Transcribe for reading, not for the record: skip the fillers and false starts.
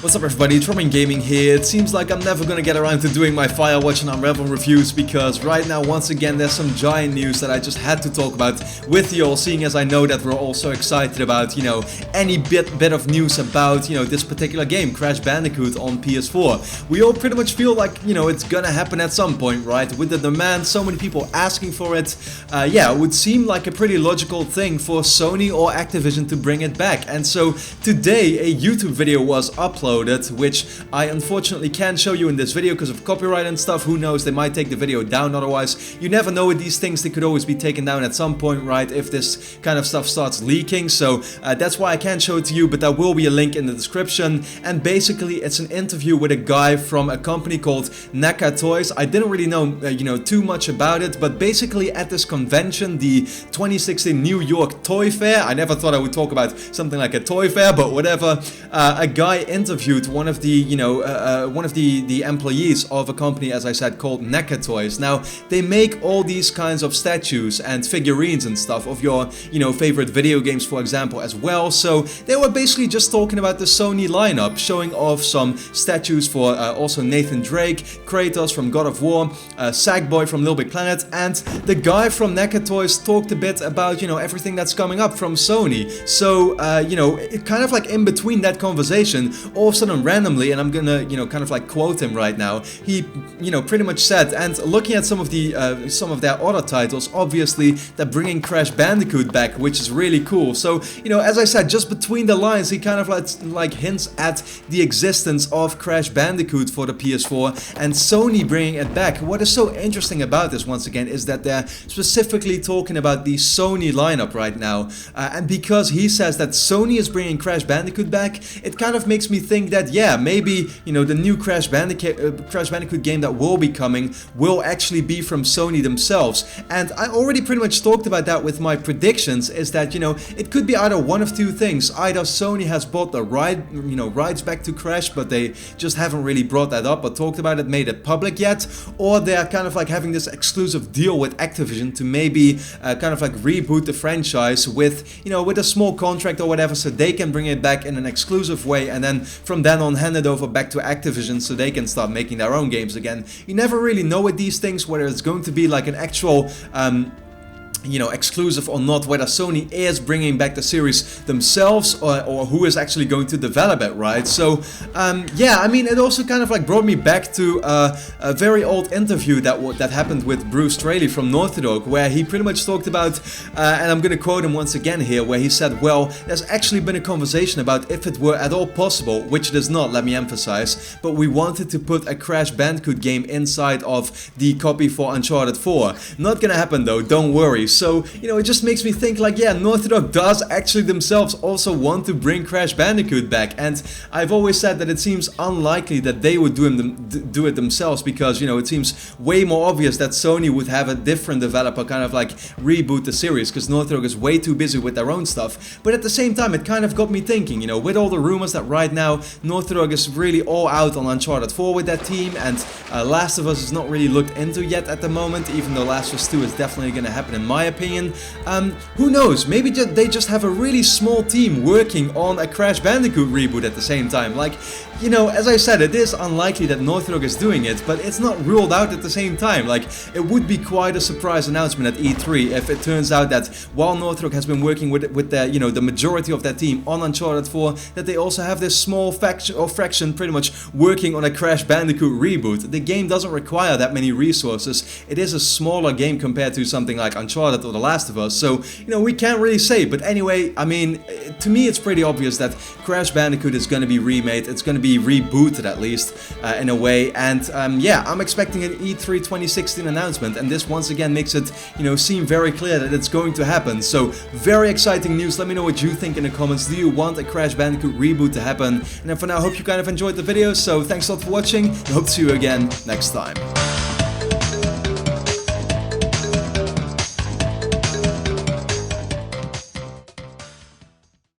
What's up everybody, it's Robin Gaming here. It seems like I'm never gonna get around to doing my Firewatch and Unravel reviews because right now once again there's some giant news that I just had to talk about with you all, seeing as I know that we're all so excited about, any bit of news about, this particular game, Crash Bandicoot on PS4. We all pretty much feel like, it's gonna happen at some point, right? With the demand, so many people asking for it, it would seem like a pretty logical thing for Sony or Activision to bring it back. And so today a YouTube video was uploaded, which I unfortunately can't show you in this video because of copyright and stuff. Who knows, they might take the video down otherwise. You never know with these things, they could always be taken down at some point, right, if this kind of stuff starts leaking. So that's why I can't show it to you, but there will be a link in the description. And basically it's an interview with a guy from a company called NECA Toys. I didn't really know, too much about it, but basically at this convention, the 2016 New York Toy Fair, I never thought I would talk about something like a toy fair, but whatever, a guy interviewed one of the the employees of a company, as I said, called NECA Toys. Now they make all these kinds of statues and figurines and stuff of your favorite video games, for example, as well. So they were basically just talking about the Sony lineup, showing off some statues for also Nathan Drake, Kratos from God of War, Sackboy from Little Big Planet, and the guy from NECA Toys talked a bit about everything that's coming up from Sony. So it kind of like in between that conversation, all of a sudden randomly, and I'm gonna kind of like quote him right now, he pretty much said, and looking at some of their other titles, obviously they're bringing Crash Bandicoot back, which is really cool. So as I said, just between the lines, he kind of like hints at the existence of Crash Bandicoot for the PS4 and Sony bringing it back. What is so interesting about this, once again, is that they're specifically talking about the Sony lineup right now, and because he says that Sony is bringing Crash Bandicoot back, it kind of makes me think that maybe the new Crash Bandicoot game that will be coming will actually be from Sony themselves. And I already pretty much talked about that with my predictions, is that it could be either one of two things. Either Sony has bought the rights back to Crash, but they just haven't really brought that up or talked about it, made it public yet, or they're kind of like having this exclusive deal with Activision to maybe kind of like reboot the franchise with with a small contract or whatever, so they can bring it back in an exclusive way, and then from then on hand it over back to Activision so they can start making their own games again. You never really know with these things whether it's going to be like an actual exclusive or not, whether Sony is bringing back the series themselves or who is actually going to develop it, right? So I mean, it also kind of like brought me back to a very old interview that happened with Bruce Straley from Naughty Dog, where he pretty much talked about, and I'm gonna quote him once again here, where he said, well, there's actually been a conversation about if it were at all possible, which it is not, let me emphasize, but we wanted to put a Crash Bandicoot game inside of the copy for Uncharted 4. Not gonna happen though, don't worry. So, it just makes me think like, Naughty Dog does actually themselves also want to bring Crash Bandicoot back. And I've always said that it seems unlikely that they would do it themselves, because, it seems way more obvious that Sony would have a different developer kind of like reboot the series, because Naughty Dog is way too busy with their own stuff. But at the same time, it kind of got me thinking, with all the rumors that right now Naughty Dog is really all out on Uncharted 4 with that team, and Last of Us is not really looked into yet at the moment, even though Last of Us 2 is definitely going to happen in my opinion. Who knows, maybe they just have a really small team working on a Crash Bandicoot reboot at the same time. Like, as I said, it is unlikely that Naughty Dog is doing it, but it's not ruled out at the same time. Like, it would be quite a surprise announcement at E3 if it turns out that while Naughty Dog has been working with their, the majority of their team on Uncharted 4, that they also have this small fraction pretty much working on a Crash Bandicoot reboot. The game doesn't require that many resources. It is a smaller game compared to something like Uncharted or The Last of Us, so we can't really say. But anyway, I mean, to me it's pretty obvious that Crash Bandicoot is going to be remade. It's going to be rebooted at least in a way, and I'm expecting an E3 2016 announcement, and this once again makes it seem very clear that it's going to happen. So very exciting news. Let me know what you think in the comments. Do you want a Crash Bandicoot reboot to happen? And then for now, I hope you kind of enjoyed the video, so thanks a lot for watching, and hope to see you again next time.